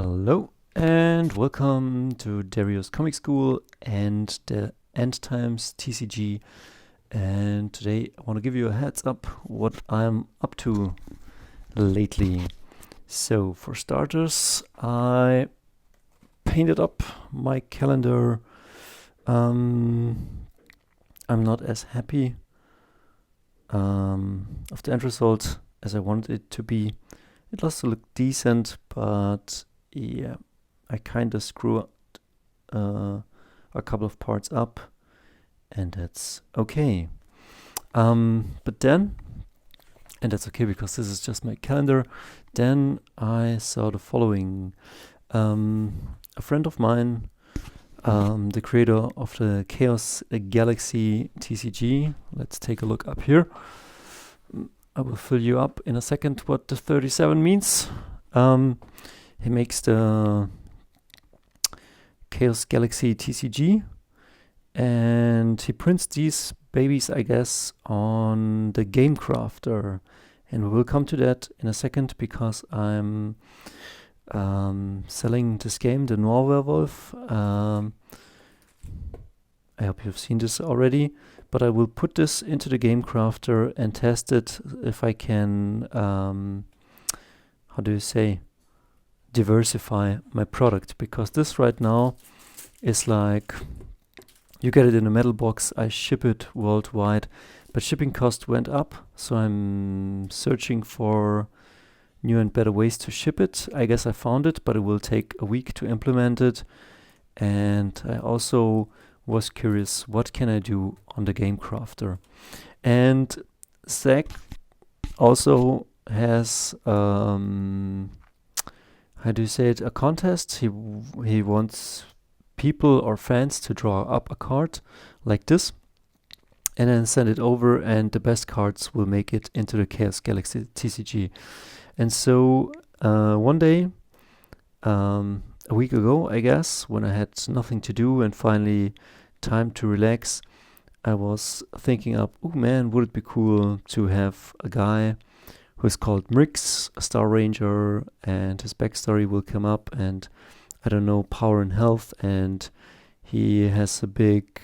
Hello and welcome to Dario's Comic School and the Endtimes TCG. And today I want to give you a heads up what I'm up to lately. So for starters, I painted up my calendar. I'm not as happy of the end result as I wanted it to be. It does look decent, but yeah, I kind of screw a couple of parts up, and that's okay. But then, and that's okay because this is just my calendar, then I saw the following. A friend of mine, the creator of the Chaos Galaxy TCG, let's take a look up here. I will fill you up in a second what the 37 means. He makes the Chaos Galaxy TCG, and he prints these babies, I guess, on the Game Crafter. And we will come to that in a second because I'm selling this game, the Werewolf. I hope you've seen this already, but I will put this into the Game Crafter and test it if I can, how do you say, diversify my product, because this right now is like, you get it in a metal box, I ship it worldwide, but shipping cost went up, so I'm searching for new and better ways to ship it. I guess I found it, but it will take a week to implement it. And I also was curious, what can I do on the Game Crafter? And Zach also has how do you say it, a contest. He wants people or fans to draw up a card like this and then send it over, and the best cards will make it into the Chaos Galaxy TCG. And so one day, a week ago, I guess, when I had nothing to do and finally time to relax, I was thinking up, oh man, would it be cool to have a guy who is called Mrixx, a Star Ranger, and his backstory will come up, and I don't know, power and health, and he has a big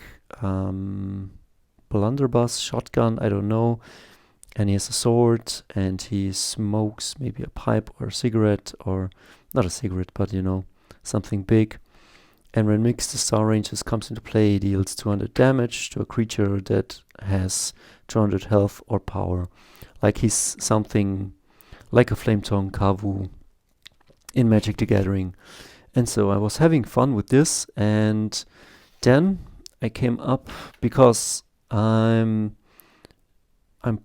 blunderbuss shotgun, I don't know, and he has a sword, and he smokes maybe a pipe or a cigarette, or not a cigarette, but you know, something big. And when Mrixx the Star Ranger comes into play, he deals 200 damage to a creature that has 200 health or power. Like he's something like a Flame Tongue Kavu in Magic the Gathering. And so I was having fun with this, and then I came up because I'm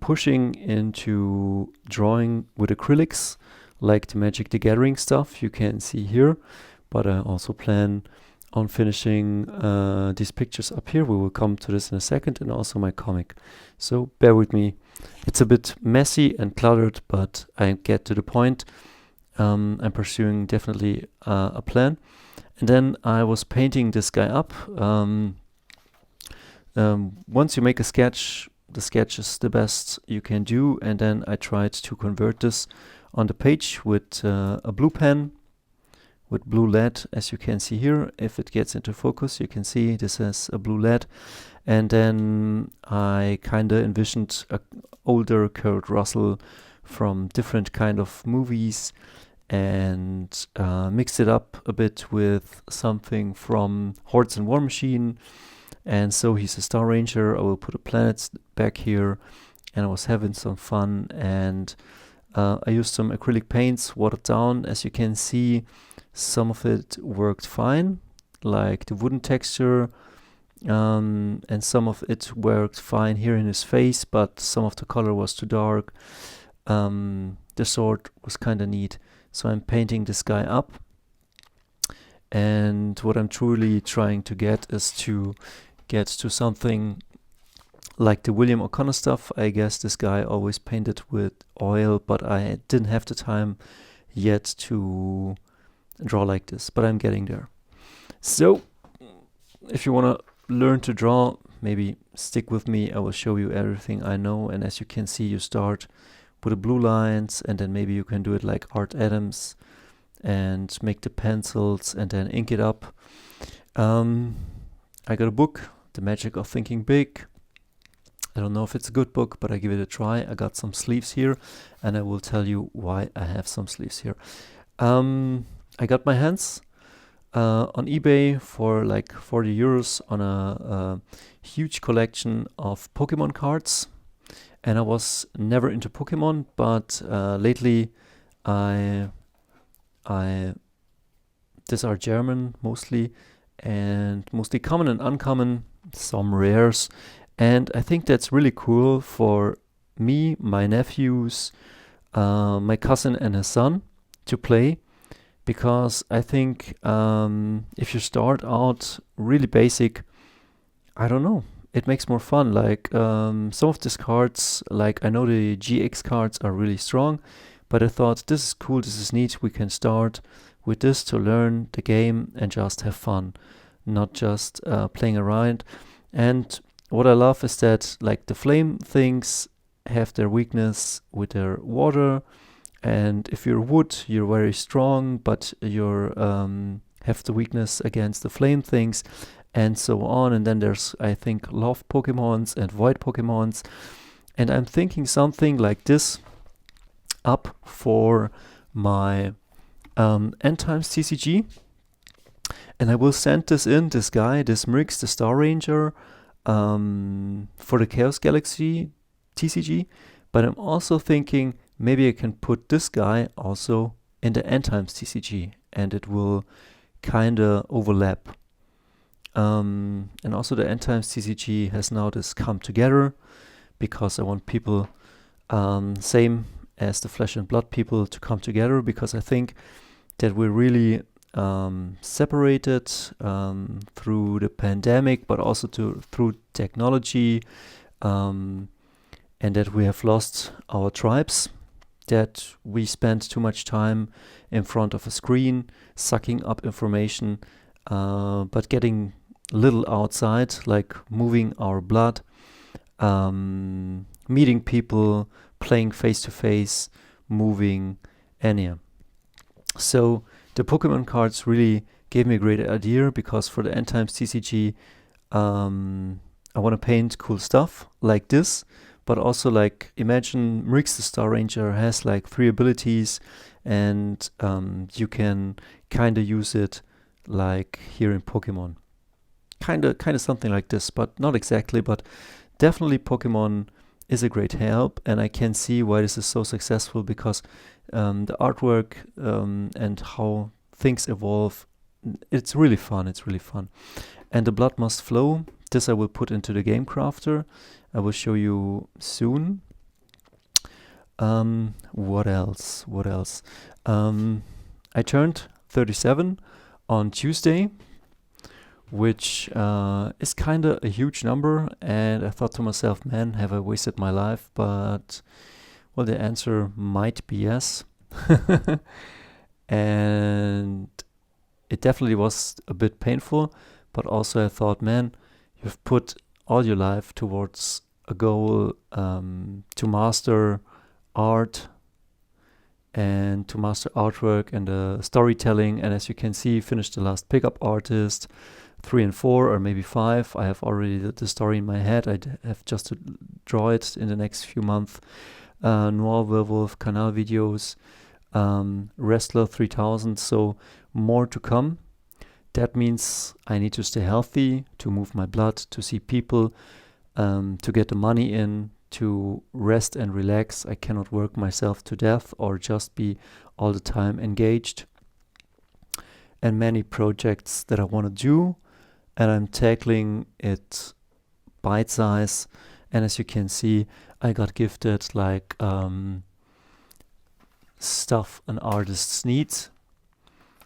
pushing into drawing with acrylics, like the Magic the Gathering stuff you can see here, but I also plan on finishing these pictures up here. We will come to this in a second, and also my comic. So bear with me. It's a bit messy and cluttered, but I get to the point. I'm pursuing definitely a plan. And then I was painting this guy up. Once you make a sketch, the sketch is the best you can do. And then I tried to convert this on the page with a blue pen, with blue lead, as you can see here. If it gets into focus, you can see this has a blue lead. And then I kind of envisioned an older Kurt Russell from different kind of movies, and mixed it up a bit with something from Hordes and War Machine. And so he's a Star Ranger. I will put a planet back here, and I was having some fun. And I used some acrylic paints, watered down. As you can see, some of it worked fine, like the wooden texture, and some of it worked fine here in his face, but some of the color was too dark. The sword was kind of neat. So I'm painting this guy up, and what I'm truly trying to get is to get to something like the William O'Connor stuff. I guess this guy always painted with oil, but I didn't have the time yet to draw like this, but I'm getting there. So if you want to learn to draw, maybe stick with me. I will show you everything I know. And as you can see, you start with the blue lines, and then maybe you can do it like Art Adams and make the pencils and then ink it up. I got a book, The Magic of Thinking Big. I don't know if it's a good book, but I give it a try. I got some sleeves here, and I will tell you why I have some sleeves here. I got my hands on eBay for like 40 euros on a huge collection of Pokemon cards. And I was never into Pokemon, but lately these are German mostly, and mostly common and uncommon, some rares. And I think that's really cool for me, my nephews, my cousin and his son to play, because I think if you start out really basic, I don't know, it makes more fun. Like some of these cards, like I know the GX cards are really strong, but I thought this is cool, this is neat. We can start with this to learn the game and just have fun, not just playing around. And what I love is that like the flame things have their weakness with their water, and if you're wood, you're very strong, but you're have the weakness against the flame things, and so on. And then there's, I think, love Pokemons and void Pokemons, and I'm thinking something like this up for my Endtimes TCG, and I will send this guy, this Mrixx the Star Ranger, for the Chaos Galaxy TCG, but I'm also thinking maybe I can put this guy also in the Endtimes TCG, and it will kinda overlap. And also the Endtimes TCG has now this come together, because I want people, same as the Flesh and Blood people, to come together, because I think that we're really separated through the pandemic, but also through technology, and that we have lost our tribes, that we spend too much time in front of a screen, sucking up information, but getting little outside, like moving our blood, meeting people, playing face to face, moving, and yeah. So the Pokemon cards really gave me a great idea, because for the Endtimes TCG, I want to paint cool stuff like this, but also like imagine Mrixx the Star Ranger has like 3 abilities, and you can kind of use it like here in Pokemon. Kind of something like this, but not exactly, but definitely Pokemon is a great help, and I can see why this is so successful, because the artwork and how things evolve, it's really fun. And the blood must flow. This I will put into the game crafter. I will show you soon. What else? I turned 37 on Tuesday, which is kind of a huge number, and I thought to myself, man, have I wasted my life? But well, the answer might be yes. And it definitely was a bit painful, but also I thought, man, you've put all your life towards a goal to master art and to master artwork and storytelling, and as you can see, finished the last pickup artist 3 and 4, or maybe 5. I have already the story in my head. I have just to draw it in the next few months. Noir Werewolf canal videos, Wrestler 3000, so more to come. That means I need to stay healthy, to move my blood, to see people, to get the money in, to rest and relax. I cannot work myself to death or just be all the time engaged. And many projects that I want to do, and I'm tackling it bite size. And as you can see, I got gifted like stuff an artist needs,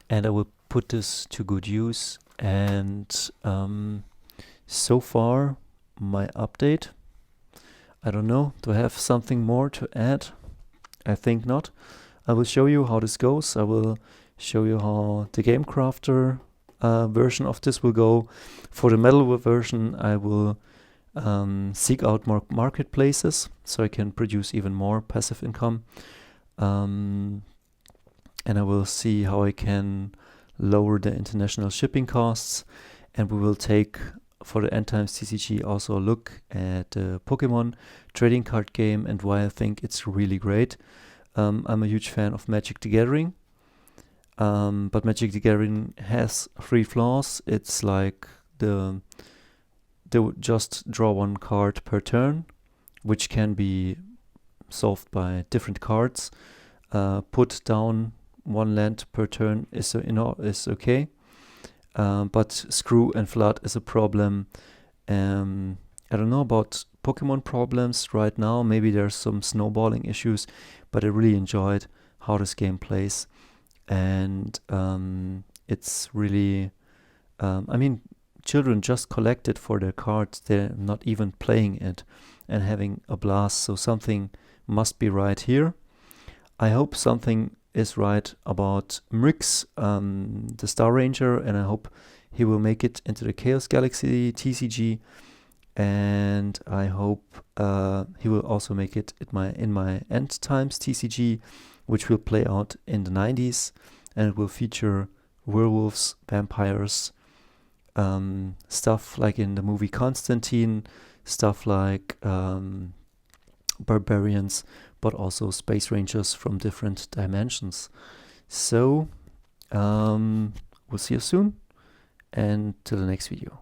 and I will put this to good use. And so far, my update. I don't know, do I have something more to add? I think not. I will show you how this goes. I will show you how the Game Crafter version of this will go. For the metal version, I will seek out more marketplaces so I can produce even more passive income. and I will see how I can lower the international shipping costs. And we will take, for the Endtimes TCG, also a look at the Pokemon trading card game and why I think it's really great. I'm a huge fan of Magic the Gathering, but Magic the Gathering has 3 flaws. It's like they would just draw 1 card per turn, which can be solved by different cards. Put down 1 land per turn is okay, but Screw and Flood is a problem. I don't know about Pokemon problems right now. Maybe there's some snowballing issues, but I really enjoyed how this game plays, and it's really, I mean, children just collect it for their cards. They're not even playing it and having a blast. So something must be right here. I hope something is right about Mrixx, the Star Ranger, and I hope he will make it into the Chaos Galaxy TCG. And I hope he will also make it in my Endtimes TCG, which will play out in the 90s, and it will feature werewolves, vampires, stuff like in the movie Constantine, stuff like barbarians, but also space rangers from different dimensions. So we'll see you soon, and till the next video.